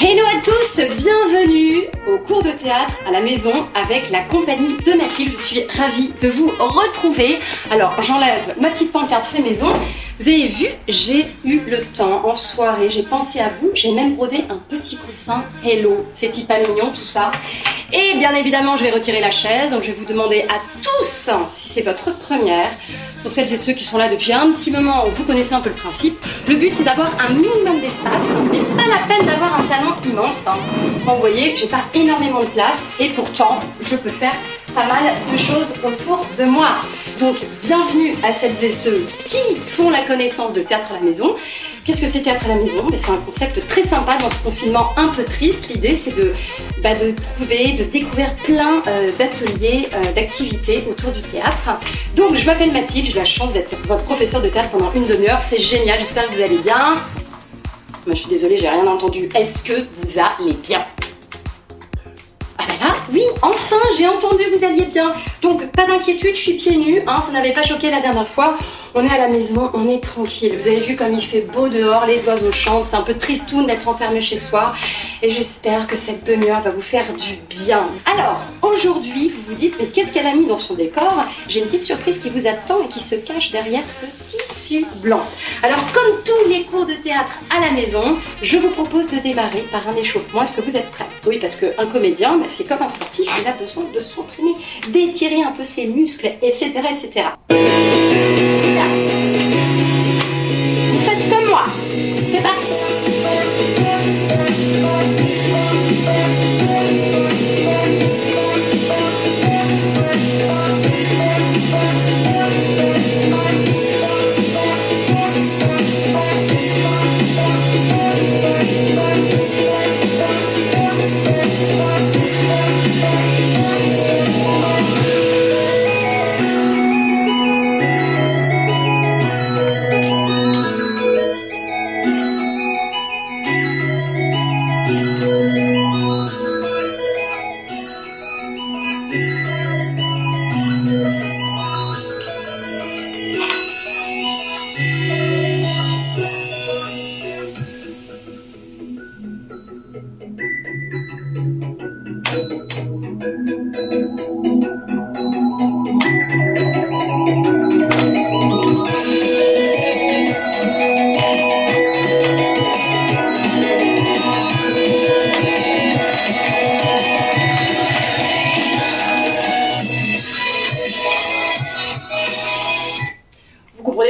Hello à tous, bienvenue au cours de théâtre à la maison avec la compagnie de Mathilde. Je suis ravie de vous retrouver. Alors j'enlève ma petite pancarte fait maison. Vous avez vu, j'ai eu le temps en soirée, j'ai pensé à vous, j'ai même brodé un petit coussin. Hello, c'est hyper mignon tout ça. Et bien évidemment, je vais retirer la chaise, donc je vais vous demander à tous, si c'est votre première, pour celles et ceux qui sont là depuis un petit moment, vous connaissez un peu le principe, le but c'est d'avoir un minimum d'espace, mais pas la peine d'avoir un salon immense. Bon, vous voyez, j'ai pas énormément de place, et pourtant, je peux faire pas mal de choses autour de moi. Donc, bienvenue à celles et ceux qui font la connaissance de théâtre à la maison. Qu'est-ce que c'est théâtre à la maison? C'est un concept très sympa dans ce confinement un peu triste. L'idée, c'est de trouver, de découvrir plein d'ateliers, d'activités autour du théâtre. Donc, je m'appelle Mathilde, j'ai la chance d'être votre professeur de théâtre pendant une demi-heure. C'est génial, j'espère que vous allez bien. Moi, je suis désolée, j'ai rien entendu. Est-ce que vous allez bien? Oui, enfin, j'ai entendu que vous alliez bien. Donc, pas d'inquiétude, je suis pieds nus, ça n'avait pas choqué la dernière fois. On est à la maison, on est tranquille. Vous avez vu comme il fait beau dehors, les oiseaux chantent, c'est un peu tristoun d'être enfermé chez soi. Et j'espère que cette demi-heure va vous faire du bien. Alors, aujourd'hui, vous vous dites, mais qu'est-ce qu'elle a mis dans son décor? J'ai une petite surprise qui vous attend et qui se cache derrière ce tissu blanc. Alors, comme tous les cours de théâtre à la maison, je vous propose de démarrer par un échauffement. Est-ce que vous êtes prêts? Oui, parce qu'un comédien, c'est comme un sportif, il a besoin de s'entraîner, d'étirer un peu ses muscles, etc., etc. Vous faites comme moi. C'est parti.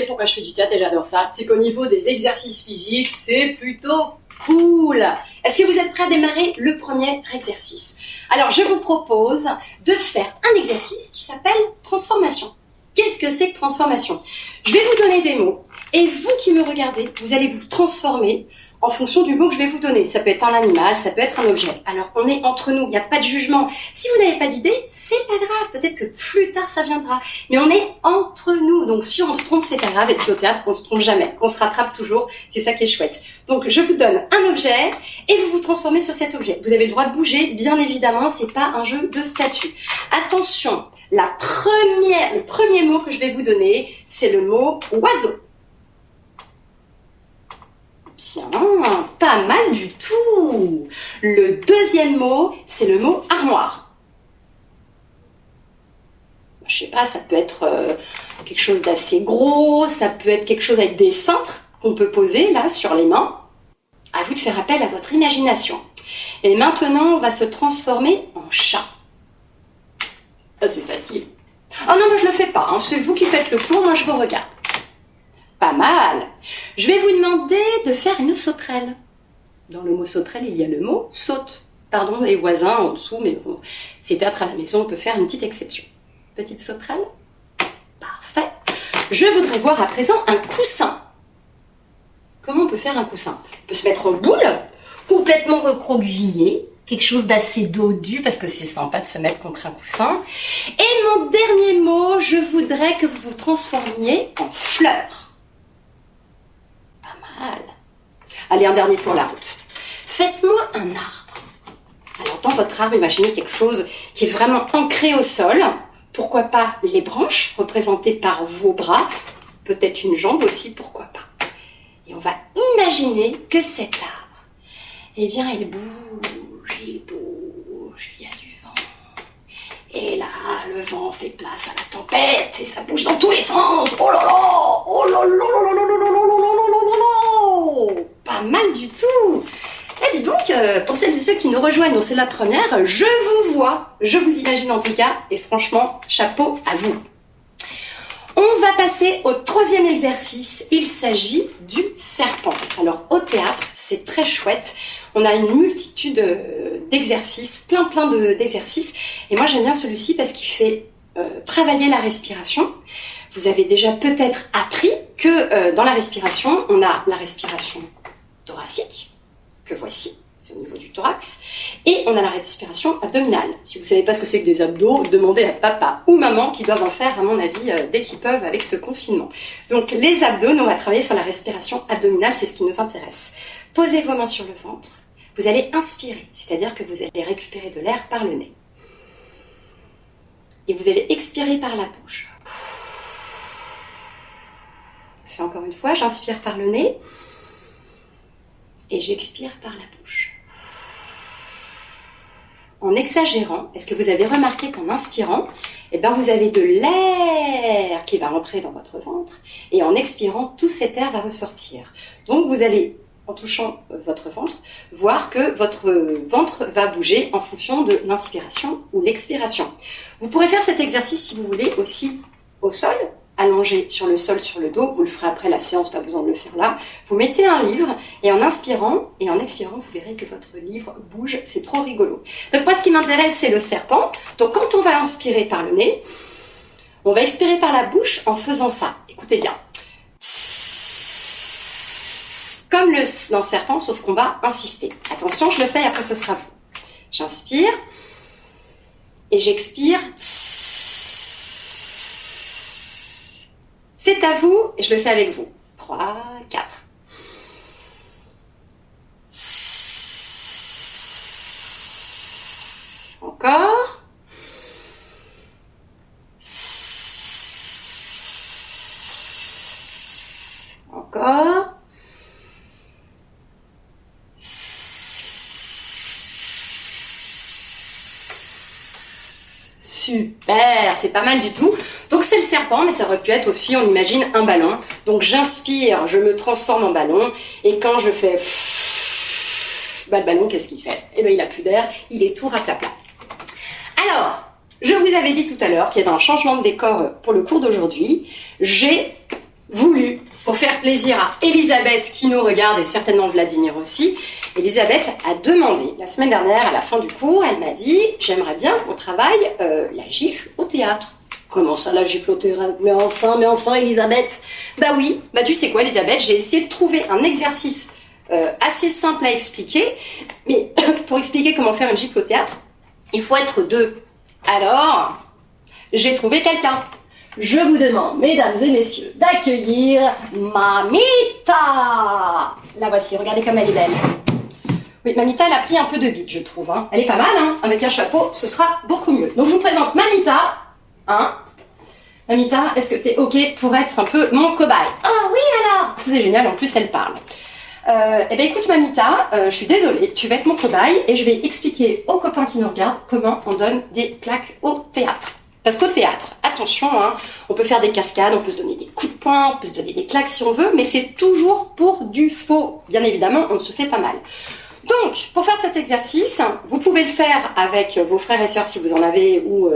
Pourquoi je fais du théâtre et j'adore ça, c'est qu'au niveau des exercices physiques, c'est plutôt cool. Est-ce que vous êtes prêts à démarrer le premier exercice? Alors, je vous propose de faire un exercice qui s'appelle transformation. Qu'est-ce que c'est que transformation? Je vais vous donner des mots et vous qui me regardez, vous allez vous transformer en fonction du mot que je vais vous donner. Ça peut être un animal, ça peut être un objet. Alors, on est entre nous, il n'y a pas de jugement. Si vous n'avez pas d'idée, c'est pas grave. Peut-être que plus tard, ça viendra. Mais on est entre nous. Donc, si on se trompe, c'est pas grave. Et puis, au théâtre, on se trompe jamais. On se rattrape toujours. C'est ça qui est chouette. Donc, je vous donne un objet et vous vous transformez sur cet objet. Vous avez le droit de bouger, bien évidemment. C'est pas un jeu de statut. Attention, le premier mot que je vais vous donner, c'est le mot oiseau. Bien, pas mal du tout. Le deuxième mot, c'est le mot armoire. Je sais pas, ça peut être quelque chose d'assez gros, ça peut être quelque chose avec des cintres qu'on peut poser là sur les mains. À vous de faire appel à votre imagination. Et maintenant, on va se transformer en chat. Ah, c'est facile. Ah non, moi je le fais pas, c'est vous qui faites le cours, moi je vous regarde. Pas mal. Je vais vous demander de faire une sauterelle. Dans le mot sauterelle, il y a le mot saute. Pardon, les voisins en dessous, mais bon, c'est théâtre à la maison, on peut faire une petite exception. Petite sauterelle. Parfait. Je voudrais voir à présent un coussin. Comment on peut faire un coussin? On peut se mettre en boule, complètement recroquevillé, quelque chose d'assez dodu, parce que c'est sympa de se mettre contre un coussin. Et mon dernier mot, je voudrais que vous vous transformiez en fleur. Allez, un dernier pour la route. Faites-moi un arbre. Alors, dans votre arbre, imaginez quelque chose qui est vraiment ancré au sol. Pourquoi pas les branches représentées par vos bras. Peut-être une jambe aussi, pourquoi pas. Et on va imaginer que cet arbre, eh bien il bouge, il y a du vent. Et là, le vent fait place à la tempête et ça bouge dans tous les sens. Oh là là, oh là là là là là là là là là là là. Pas mal du tout. Et dis donc, pour celles et ceux qui nous rejoignent, donc c'est la première, je vous vois, je vous imagine en tout cas, et franchement, chapeau à vous. On va passer au troisième exercice, il s'agit du serpent. Alors au théâtre, c'est très chouette, on a une multitude d'exercices, plein d'exercices, et moi j'aime bien celui-ci parce qu'il fait travailler la respiration. Vous avez déjà peut-être appris que dans la respiration, on a la respiration thoracique, que voici, c'est au niveau du thorax, et on a la respiration abdominale. Si vous ne savez pas ce que c'est que des abdos, demandez à papa ou maman qui doivent en faire, à mon avis, dès qu'ils peuvent avec ce confinement. Donc les abdos, nous on va travailler sur la respiration abdominale, c'est ce qui nous intéresse. Posez vos mains sur le ventre, vous allez inspirer, c'est-à-dire que vous allez récupérer de l'air par le nez. Et vous allez expirer par la bouche. Je fais encore une fois, j'inspire par le nez. Et j'expire par la bouche. En exagérant, est-ce que vous avez remarqué qu'en inspirant, eh bien vous avez de l'air qui va rentrer dans votre ventre, et en expirant, tout cet air va ressortir. Donc vous allez, en touchant votre ventre, voir que votre ventre va bouger en fonction de l'inspiration ou l'expiration. Vous pourrez faire cet exercice si vous voulez aussi au sol, allongé sur le sol, sur le dos, vous le ferez après la séance, pas besoin de le faire là. Vous mettez un livre et en inspirant et en expirant, vous verrez que votre livre bouge, c'est trop rigolo. Donc moi, ce qui m'intéresse, c'est le serpent. Donc quand on va inspirer par le nez, on va expirer par la bouche en faisant ça. Écoutez bien. Comme dans serpent, sauf qu'on va insister. Attention, je le fais et après ce sera vous. J'inspire et j'expire. C'est à vous, et je le fais avec vous. 3, 4. Encore. Encore. Super, c'est pas mal du tout. Donc c'est le serpent, mais ça aurait pu être aussi, on imagine, un ballon. Donc j'inspire, je me transforme en ballon, et quand je fais bah, le ballon, qu'est-ce qu'il fait? Eh bien il a plus d'air, il est tout raplapla. Alors, je vous avais dit tout à l'heure qu'il y avait un changement de décor pour le cours d'aujourd'hui. J'ai voulu, pour faire plaisir à Elisabeth qui nous regarde, et certainement Vladimir aussi, Elisabeth a demandé, la semaine dernière, à la fin du cours, elle m'a dit « J'aimerais bien qu'on travaille la gifle au théâtre ». Comment ça, la gifle au théâtre? Mais enfin, Elisabeth. Bah oui, bah tu sais quoi, Elisabeth, j'ai essayé de trouver un exercice assez simple à expliquer, mais pour expliquer comment faire une gifle au théâtre, il faut être deux. Alors, j'ai trouvé quelqu'un. Je vous demande, mesdames et messieurs, d'accueillir Mamita. La voici, regardez comme elle est belle. Oui, Mamita, elle a pris un peu de bite, je trouve. Hein. Elle est pas mal, hein. Avec un chapeau, ce sera beaucoup mieux. Donc, je vous présente Mamita. Hein. Mamita, est-ce que tu es OK pour être un peu mon cobaye? Ah oui, alors. C'est génial, en plus, elle parle. Eh bien, écoute, Mamita, je suis désolée, tu vas être mon cobaye et je vais expliquer aux copains qui nous regardent comment on donne des claques au théâtre. Parce qu'au théâtre, attention, hein, on peut faire des cascades, on peut se donner des coups de poing, on peut se donner des claques si on veut, mais c'est toujours pour du faux. Bien évidemment, on se fait pas mal. Donc, pour faire cet exercice, vous pouvez le faire avec vos frères et sœurs si vous en avez, ou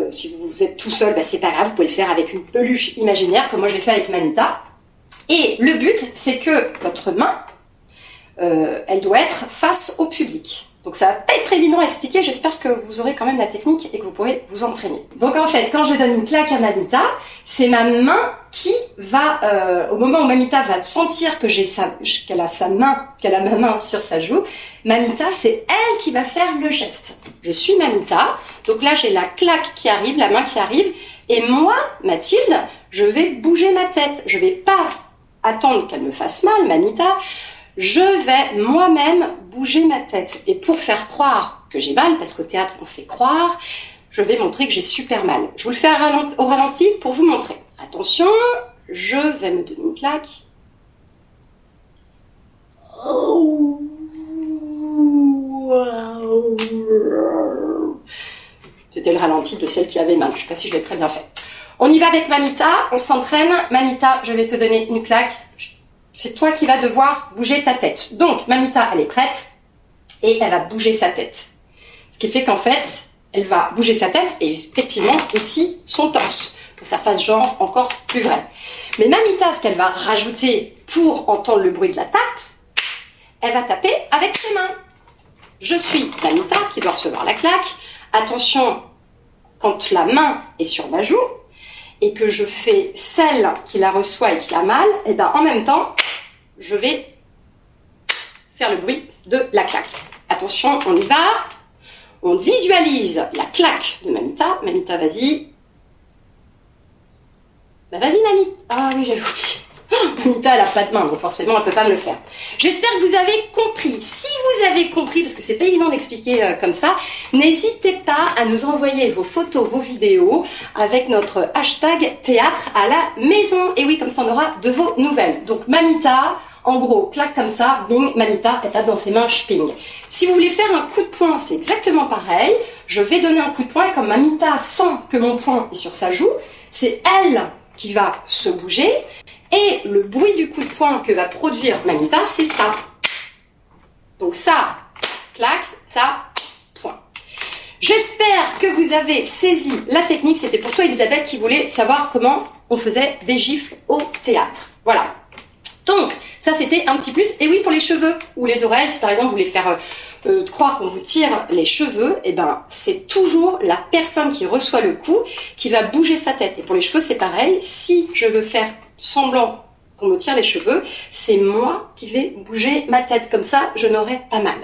si vous êtes tout seul, bah, c'est pas grave, vous pouvez le faire avec une peluche imaginaire, comme moi je l'ai fait avec Mamita. Et le but, c'est que votre main, elle doit être face au public. Donc ça va pas être évident à expliquer, j'espère que vous aurez quand même la technique et que vous pourrez vous entraîner. Donc en fait, quand je donne une claque à Mamita, c'est ma main qui va, au moment où Mamita va sentir que qu'elle a ma main sur sa joue, Mamita, c'est elle qui va faire le geste. Je suis Mamita, donc là j'ai la claque qui arrive, la main qui arrive, et moi, Mathilde, je vais bouger ma tête. Je vais pas attendre qu'elle me fasse mal, Mamita, je vais moi-même bouger ma tête. Et pour faire croire que j'ai mal, parce qu'au théâtre on fait croire, je vais montrer que j'ai super mal. Je vous le fais au ralenti pour vous montrer. Attention, je vais me donner une claque. Oh, C'était le ralenti de celle qui avait mal. Je ne sais pas si je l'ai très bien fait. On y va avec Mamita, on s'entraîne. Mamita, je vais te donner une claque. C'est toi qui vas devoir bouger ta tête. Donc, Mamita, elle est prête et elle va bouger sa tête. Ce qui fait qu'en fait, elle va bouger sa tête et effectivement aussi son torse pour que ça fasse genre encore plus vrai. Mais Mamita, ce qu'elle va rajouter pour entendre le bruit de la tape, elle va taper avec ses mains. Je suis Mamita qui doit recevoir la claque. Attention, quand la main est sur ma joue et que je fais celle qui la reçoit et qui a mal, et ben en même temps, je vais faire le bruit de la claque. Attention, on y va. On visualise la claque de Mamita. Mamita, vas-y. Bah vas-y, Mamita. Ah oui, j'avais oublié. Mamita, elle n'a pas de main, donc forcément, elle ne peut pas me le faire. J'espère que vous avez compris. Si vous avez compris, parce que c'est pas évident d'expliquer comme ça, n'hésitez pas à nous envoyer vos photos, vos vidéos avec notre hashtag théâtre à la maison. Et oui, comme ça, on aura de vos nouvelles. Donc, Mamita, en gros, claque comme ça, bing, Mamita, elle tape dans ses mains, ping. Si vous voulez faire un coup de poing, c'est exactement pareil. Je vais donner un coup de poing et comme Mamita sent que mon poing est sur sa joue, c'est elle qui va se bouger. Et le bruit du coup de poing que va produire Mamita, c'est ça. Donc ça, claque, ça, point. J'espère que vous avez saisi la technique. C'était pour toi, Elisabeth, qui voulait savoir comment on faisait des gifles au théâtre. Voilà. Donc, ça, c'était un petit plus. Et oui, pour les cheveux ou les oreilles, si par exemple, vous voulez faire croire qu'on vous tire les cheveux, eh ben, c'est toujours la personne qui reçoit le coup qui va bouger sa tête. Et pour les cheveux, c'est pareil. Si je veux faire semblant qu'on me tire les cheveux, c'est moi qui vais bouger ma tête. Comme ça, je n'aurai pas mal.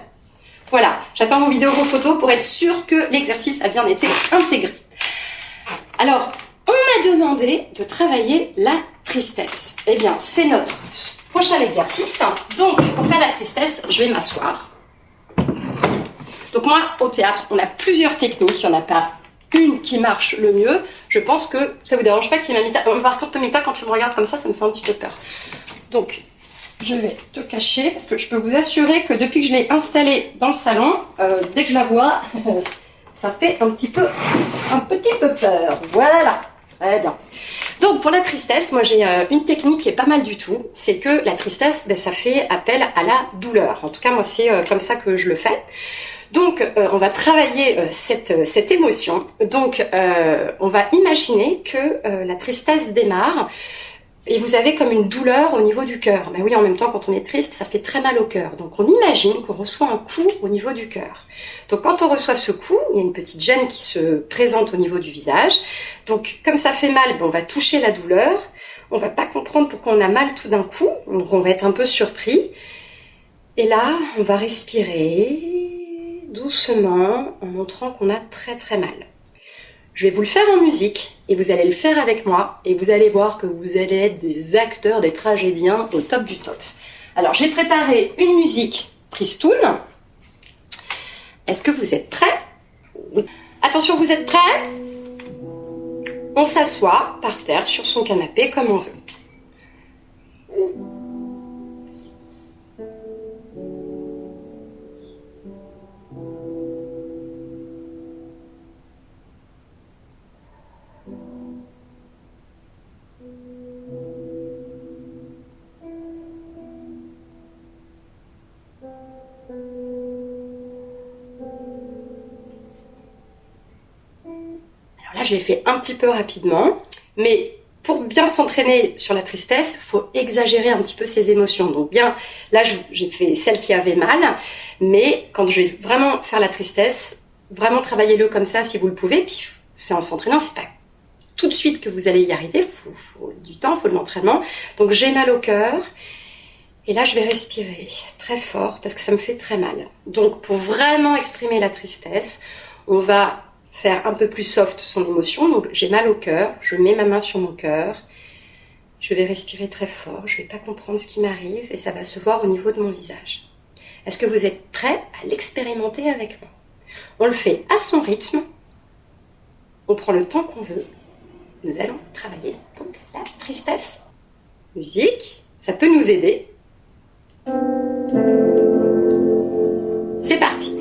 Voilà, j'attends vos vidéos, vos photos pour être sûr que l'exercice a bien été intégré. Alors, on m'a demandé de travailler la tristesse. Eh bien, c'est notre prochain exercice. Donc, pour faire la tristesse, je vais m'asseoir. Donc moi, au théâtre, on a plusieurs techniques. Il n'y en a pas une qui marche le mieux. Je pense que ça vous dérange pas qu'il m'ait mis... Par contre, Mamita, quand tu me regardes comme ça me fait un petit peu peur. Donc, je vais te cacher parce que je peux vous assurer que depuis que je l'ai installée dans le salon, dès que je la vois, ça fait un petit peu peur. Voilà, très bien. Donc, pour la tristesse, moi j'ai une technique qui est pas mal du tout. C'est que la tristesse, ben, ça fait appel à la douleur. En tout cas, moi, c'est comme ça que je le fais. Donc, on va travailler cette émotion. Donc, on va imaginer que la tristesse démarre et vous avez comme une douleur au niveau du cœur. Ben oui, en même temps, quand on est triste, ça fait très mal au cœur. Donc, on imagine qu'on reçoit un coup au niveau du cœur. Donc, quand on reçoit ce coup, il y a une petite gêne qui se présente au niveau du visage. Donc, comme ça fait mal, ben, on va toucher la douleur. On va pas comprendre pourquoi on a mal tout d'un coup. Donc, on va être un peu surpris. Et là, on va respirer doucement en montrant qu'on a très très mal. Je vais vous le faire en musique et vous allez le faire avec moi et vous allez voir que vous allez être des acteurs, des tragédiens au top du top. Alors j'ai préparé une musique tristoun. Est-ce que vous êtes prêts? Oui. Attention, vous êtes prêts? On s'assoit par terre sur son canapé comme on veut. Là, je l'ai fait un petit peu rapidement, mais pour bien s'entraîner sur la tristesse, il faut exagérer un petit peu ses émotions. Donc bien, là, j'ai fait celle qui avait mal, mais quand je vais vraiment faire la tristesse, vraiment travaillez-le comme ça si vous le pouvez. Puis c'est en s'entraînant, c'est pas tout de suite que vous allez y arriver, faut du temps, il faut de l'entraînement. Donc j'ai mal au cœur, et là, je vais respirer très fort parce que ça me fait très mal. Donc pour vraiment exprimer la tristesse, on va faire un peu plus soft son émotion. Donc j'ai mal au cœur, je mets ma main sur mon cœur, je vais respirer très fort, je vais pas comprendre ce qui m'arrive et ça va se voir au niveau de mon visage. Est-ce que vous êtes prêts à l'expérimenter avec moi? On le fait à son rythme, on prend le temps qu'on veut. Nous allons travailler donc la tristesse. Musique, ça peut nous aider. C'est parti.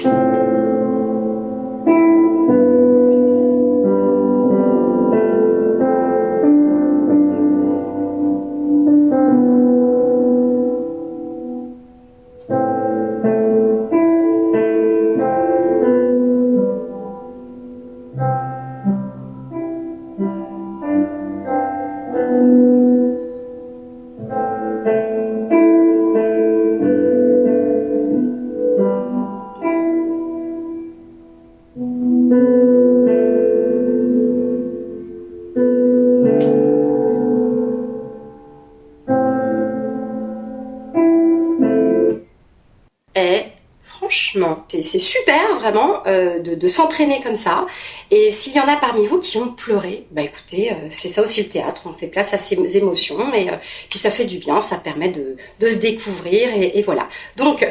franchement, c'est super vraiment de s'entraîner comme ça. Et s'il y en a parmi vous qui ont pleuré, bah écoutez, c'est ça aussi le théâtre, on fait place à ses émotions et puis ça fait du bien, ça permet de se découvrir et voilà. Donc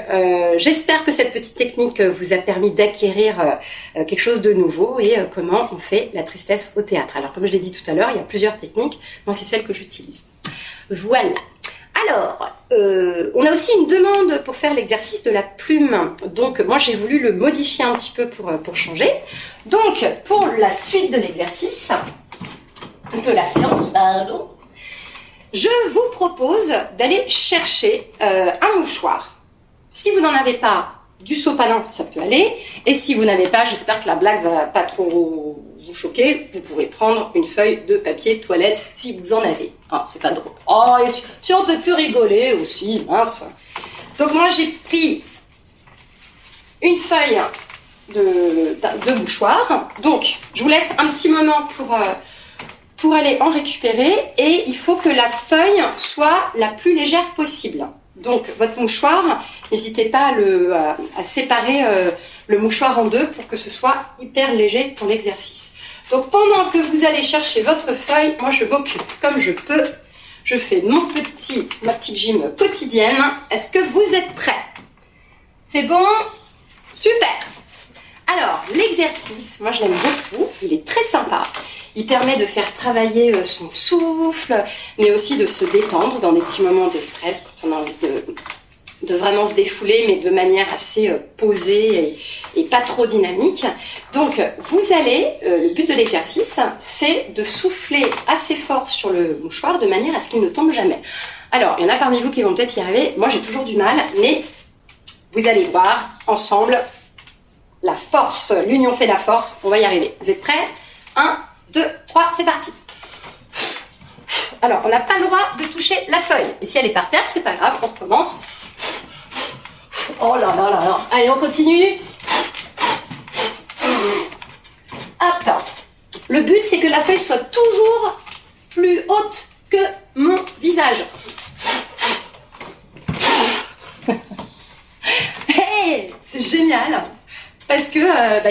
j'espère que cette petite technique vous a permis d'acquérir quelque chose de nouveau et comment on fait la tristesse au théâtre. Alors comme je l'ai dit tout à l'heure, il y a plusieurs techniques, moi c'est celle que j'utilise. Voilà. Alors, on a aussi une demande pour faire l'exercice de la plume. Donc, moi, j'ai voulu le modifier un petit peu pour changer. Donc, pour la suite de l'exercice, de la séance, pardon, je vous propose d'aller chercher un mouchoir. Si vous n'en avez pas, du sopalin, ça peut aller. Et si vous n'avez pas, j'espère que la blague va pas trop vous choquer, vous pourrez prendre une feuille de papier toilette si vous en avez. Ah, c'est pas drôle. Oh, et si on peut plus rigoler aussi, mince. Donc moi j'ai pris une feuille de mouchoir. Donc je vous laisse un petit moment pour aller en récupérer et il faut que la feuille soit la plus légère possible. Donc votre mouchoir, n'hésitez pas à séparer le mouchoir en deux pour que ce soit hyper léger pour l'exercice. Donc pendant que vous allez chercher votre feuille, moi je m'occupe comme je peux. Je fais ma petite gym quotidienne. Est-ce que vous êtes prêts? C'est bon? Super! Alors l'exercice, moi je l'aime beaucoup, il est très sympa. Il permet de faire travailler son souffle, mais aussi de se détendre dans des petits moments de stress quand on a envie de vraiment se défouler, mais de manière assez posée et pas trop dynamique. Donc, vous allez, le but de l'exercice, c'est de souffler assez fort sur le mouchoir de manière à ce qu'il ne tombe jamais. Alors, il y en a parmi vous qui vont peut-être y arriver. Moi, j'ai toujours du mal, mais vous allez voir ensemble la force. L'union fait la force. On va y arriver. Vous êtes prêts? 1, 2, 3, c'est parti. Alors, on n'a pas le droit de toucher la feuille. Et si elle est par terre, c'est pas grave, on recommence. Oh là là là là. Allez, on continue. Hop. Le but, c'est que la feuille soit toujours plus haute que mon visage. Hey, c'est génial. Parce que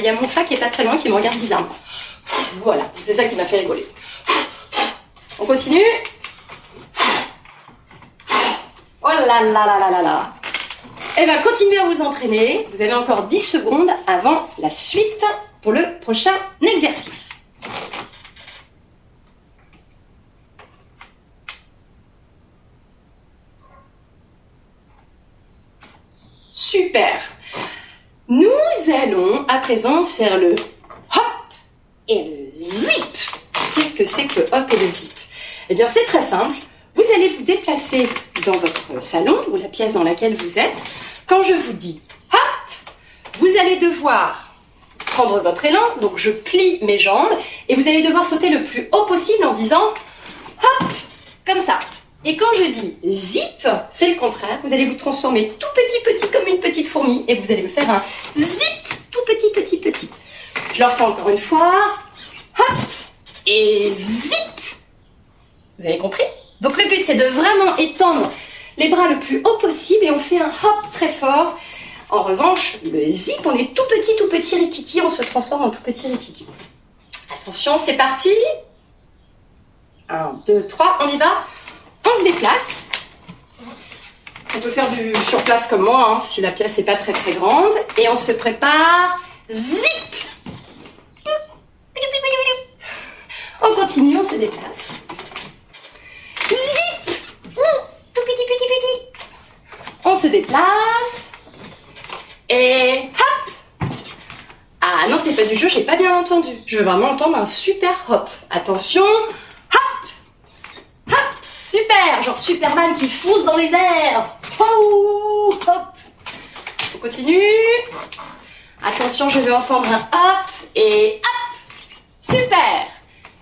y a mon chat qui est pas très loin, qui me regarde bizarrement. Voilà, c'est ça qui m'a fait rigoler. On continue. Oh là là là là là là. Eh bien, continuez à vous entraîner. Vous avez encore 10 secondes avant la suite pour le prochain exercice. Super. Nous allons à présent faire le hop et le zip. Qu'est-ce que c'est que le hop et le zip? Eh bien, c'est très simple. Vous allez vous déplacer dans votre salon ou la pièce dans laquelle vous êtes. Quand je vous dis hop, vous allez devoir prendre votre élan. Donc, je plie mes jambes et vous allez devoir sauter le plus haut possible en disant hop, comme ça. Et quand je dis zip, c'est le contraire. Vous allez vous transformer tout petit comme une petite fourmi et vous allez me faire un zip tout petit. Je le refais encore une fois. Hop et zip. Vous avez compris? Donc le but, c'est de vraiment étendre les bras le plus haut possible et on fait un hop très fort. En revanche, le zip, on est tout petit rikiki, on se transforme en tout petit rikiki. Attention, c'est parti. 1, 2, 3, on y va. On se déplace. On peut faire du sur place comme moi, si la pièce n'est pas très grande. Et on se prépare. Zip. On continue, on se déplace. Zip. Tout petit. On se déplace. Et hop. Ah non, c'est pas du jeu, j'ai pas bien entendu. Je veux vraiment entendre un super hop. Attention. Super, genre Superman qui fonce dans les airs. Oh, hop. On continue. Attention, je veux entendre un hop et hop. Super.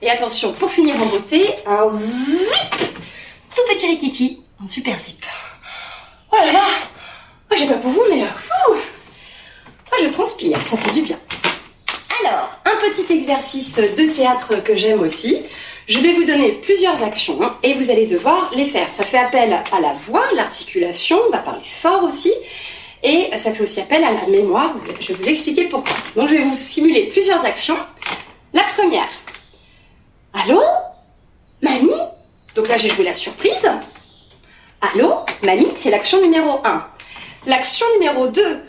Et attention, pour finir en beauté, un zip. Tout petit rikiki, un super zip. Oh là là. Moi, j'ai pas pour vous, mais moi, je transpire, ça fait du bien. Alors, un petit exercice de théâtre que j'aime aussi. Je vais vous donner plusieurs actions et vous allez devoir les faire. Ça fait appel à la voix, l'articulation, on va parler fort aussi. et ça fait aussi appel à la mémoire. Je vais vous expliquer pourquoi. Donc je vais vous simuler plusieurs actions. La première. Allô? Mamie? Donc là j'ai joué la surprise. Allô? Mamie, c'est l'action numéro 1. L'action numéro 2.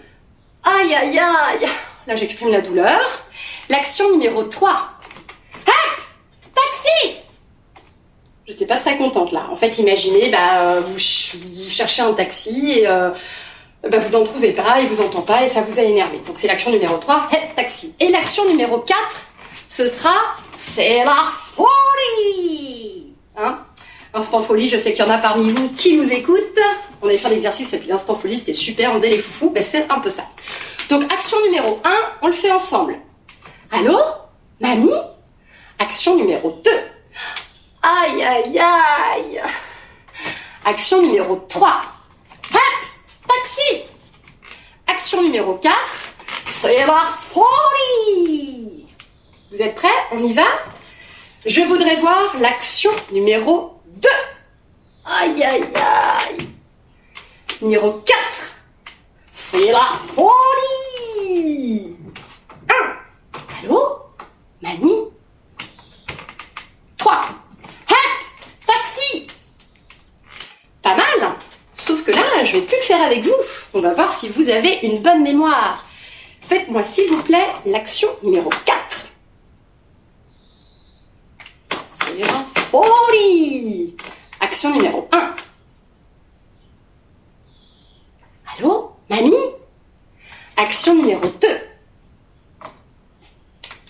Aïe aïe aïe. Là j'exprime la douleur. L'action numéro 3. Hop! Taxi! J'étais pas très contente là. En fait, imaginez, vous cherchez un taxi et vous n'en trouvez pas, il vous entend pas et ça vous a énervé. Donc c'est l'action numéro 3, hey, taxi. Et l'action numéro 4, ce sera c'est la folie. Hein? Instant folie, je sais qu'il y en a parmi vous qui nous écoutent. On avait fait un exercice, et puis Instant folie, c'était super, on dit les foufous, c'est un peu ça. Donc action numéro 1, on le fait ensemble. Allô? Mamie? Action numéro 2. Aïe, aïe, aïe. Action numéro 3. Hop, taxi. Action numéro 4. C'est la folie. Vous êtes prêts? On y va? Je voudrais voir l'action numéro 2. Aïe, aïe, aïe. Numéro 4. C'est la folie. 1. Allô? Mamie? 3. Pas mal, hein? Sauf que là, je vais plus le faire avec vous. On va voir si vous avez une bonne mémoire. Faites-moi s'il vous plaît l'action numéro 4. C'est la folie. Action numéro 1. Allô, mamie? Action numéro 2.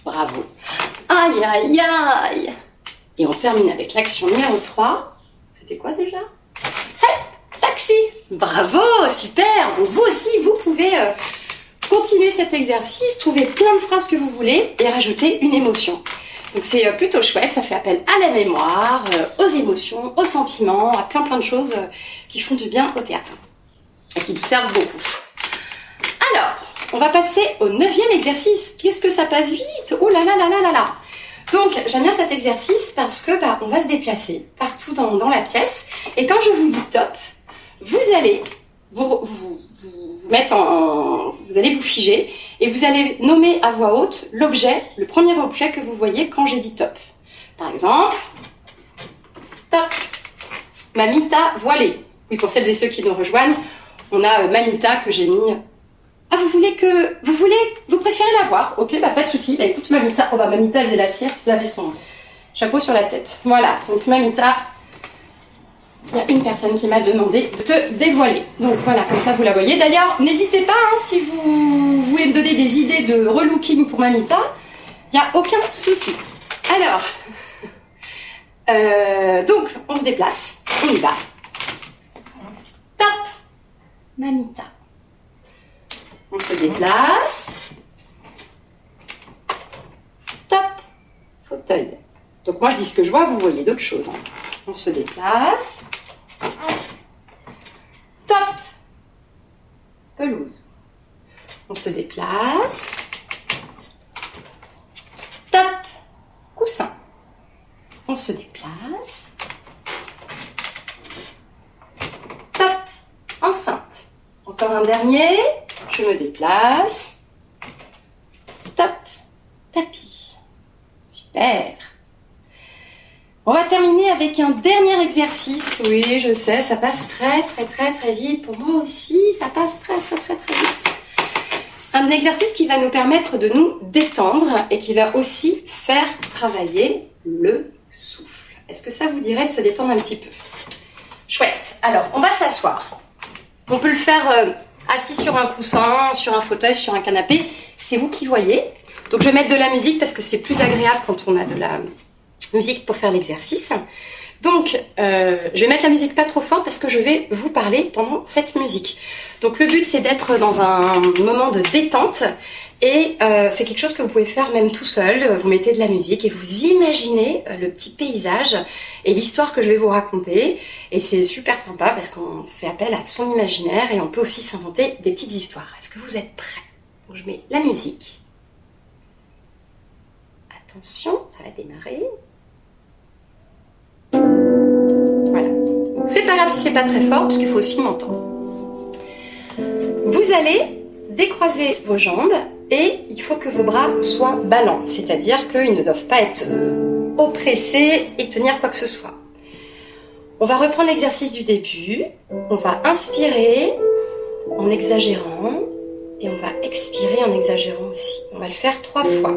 Bravo. Aïe, aïe, aïe. Et on termine avec l'action numéro 3. C'était quoi déjà? Taxi. Bravo, super. Donc vous aussi, vous pouvez continuer cet exercice, trouver plein de phrases que vous voulez et rajouter une émotion. Donc c'est plutôt chouette, ça fait appel à la mémoire, aux émotions, aux sentiments, à plein de choses qui font du bien au théâtre et qui nous servent beaucoup. Alors, on va passer au 9e exercice. Qu'est-ce que ça passe vite? Oh là là là là là là. Donc, j'aime bien cet exercice parce que on va se déplacer partout dans la pièce. Et quand je vous dis top, vous allez vous mettre vous allez vous figer et vous allez nommer à voix haute l'objet, le premier objet que vous voyez quand j'ai dit top. Par exemple, top, Mamita voilée. Oui, pour celles et ceux qui nous rejoignent, on a Mamita que j'ai mis. Ah, vous préférez la voir? Ok, pas de souci. Écoute, Mamita, Mamita faisait la sieste, elle avait son chapeau sur la tête. Voilà, donc Mamita, il y a une personne qui m'a demandé de te dévoiler. Donc voilà, comme ça vous la voyez. D'ailleurs, n'hésitez pas, si vous voulez me donner des idées de relooking pour Mamita, il n'y a aucun souci. Alors, donc on se déplace, on y va. Top, Mamita. On se déplace. Top. Fauteuil. Donc moi je dis ce que je vois, vous voyez d'autres choses. Hein. On se déplace. Top. Pelouse. On se déplace. Top. Coussin. On se déplace. Top. Enceinte. Encore un dernier. Je me déplace. Top. Tapis. Super. On va terminer avec un dernier exercice. Oui, je sais, ça passe très vite. Pour moi aussi, ça passe très vite. Un exercice qui va nous permettre de nous détendre et qui va aussi faire travailler le souffle. Est-ce que ça vous dirait de se détendre un petit peu? Chouette. Alors, on va s'asseoir. On peut le faire assis sur un coussin, sur un fauteuil, sur un canapé. C'est vous qui voyez. Donc, je vais mettre de la musique parce que c'est plus agréable quand on a de la musique pour faire l'exercice. Donc, je vais mettre la musique pas trop fort parce que je vais vous parler pendant cette musique. Donc, le but, c'est d'être dans un moment de détente et c'est quelque chose que vous pouvez faire même tout seul. Vous mettez de la musique et vous imaginez le petit paysage et l'histoire que je vais vous raconter. Et c'est super sympa parce qu'on fait appel à son imaginaire et on peut aussi s'inventer des petites histoires. Est-ce que vous êtes prêts? Donc, je mets la musique. Attention, ça va démarrer. Voilà. C'est pas grave si c'est pas très fort, parce qu'il faut aussi m'entendre. Vous allez décroiser vos jambes et il faut que vos bras soient ballants, c'est-à-dire qu'ils ne doivent pas être oppressés et tenir quoi que ce soit. On va reprendre l'exercice du début. On va inspirer en exagérant et on va expirer en exagérant aussi. On va le faire 3 fois.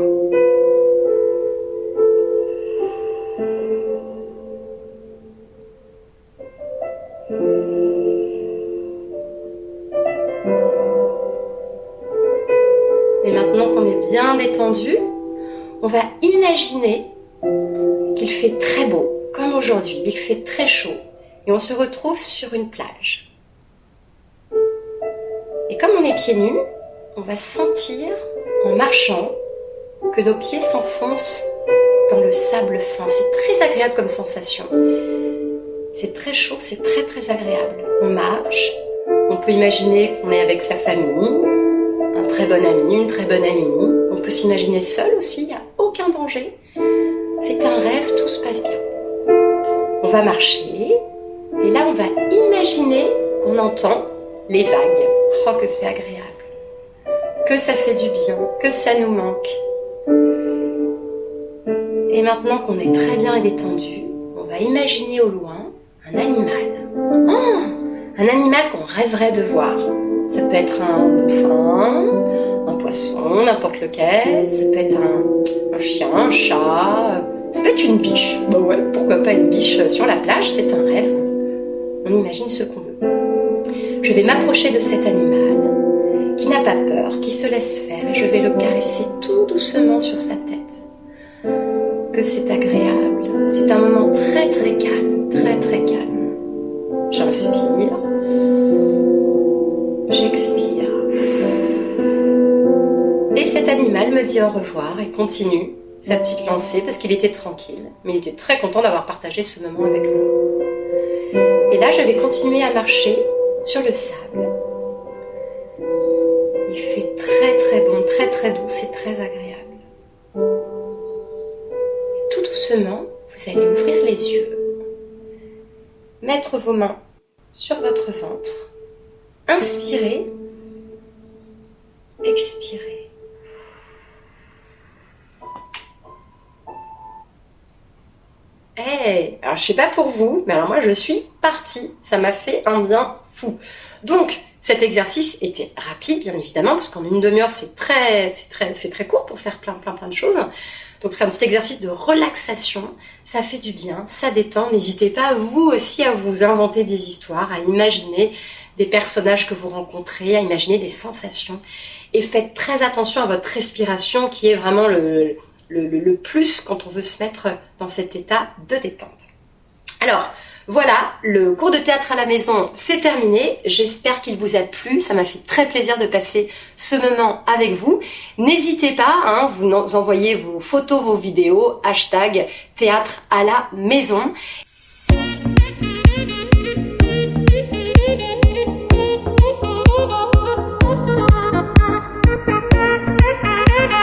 Et maintenant qu'on est bien détendu, on va imaginer qu'il fait très beau, comme aujourd'hui, il fait très chaud, et on se retrouve sur une plage. Et comme on est pieds nus, on va sentir, en marchant, que nos pieds s'enfoncent dans le sable fin. C'est très agréable comme sensation. C'est très chaud, c'est très très agréable. On marche, on peut imaginer qu'on est avec sa famille, un très bon ami, une très bonne amie. On peut s'imaginer seul aussi, il n'y a aucun danger. C'est un rêve, tout se passe bien. On va marcher, et là on va imaginer qu'on entend les vagues. Oh, que c'est agréable, que ça fait du bien, que ça nous manque. Et maintenant qu'on est très bien et détendu, on va imaginer au loin un animal. Oh, un animal qu'on rêverait de voir. Ça peut être un dauphin, un poisson, n'importe lequel. Ça peut être un chien, un chat. Ça peut être une biche. Bon ouais, pourquoi pas une biche sur la plage, c'est un rêve. On imagine ce qu'on veut. Je vais m'approcher de cet animal qui n'a pas peur, qui se laisse faire, et je vais le caresser tout doucement sur sa tête. Que c'est agréable. C'est un moment très très calme, très très calme. J'inspire. J'expire. Et cet animal me dit au revoir et continue sa petite lancée parce qu'il était tranquille. Mais il était très content d'avoir partagé ce moment avec moi. Et là, je vais continuer à marcher sur le sable. Il fait très très bon, très très doux, c'est très agréable. Et tout doucement, vous allez ouvrir les yeux, mettre vos mains sur votre ventre, inspirez, expirez. Hey, alors je sais pas pour vous, mais alors moi je suis partie, ça m'a fait un bien fou. Donc cet exercice était rapide bien évidemment, parce qu'en une demi-heure c'est très court pour faire plein de choses. Donc c'est un petit exercice de relaxation, ça fait du bien, ça détend. N'hésitez pas vous aussi à vous inventer des histoires, à imaginer des personnages que vous rencontrez, à imaginer des sensations. Et faites très attention à votre respiration qui est vraiment le plus quand on veut se mettre dans cet état de détente. Alors, voilà, le cours de théâtre à la maison, c'est terminé. J'espère qu'il vous a plu. Ça m'a fait très plaisir de passer ce moment avec vous. N'hésitez pas, vous envoyez vos photos, vos vidéos, hashtag théâtre à la maison.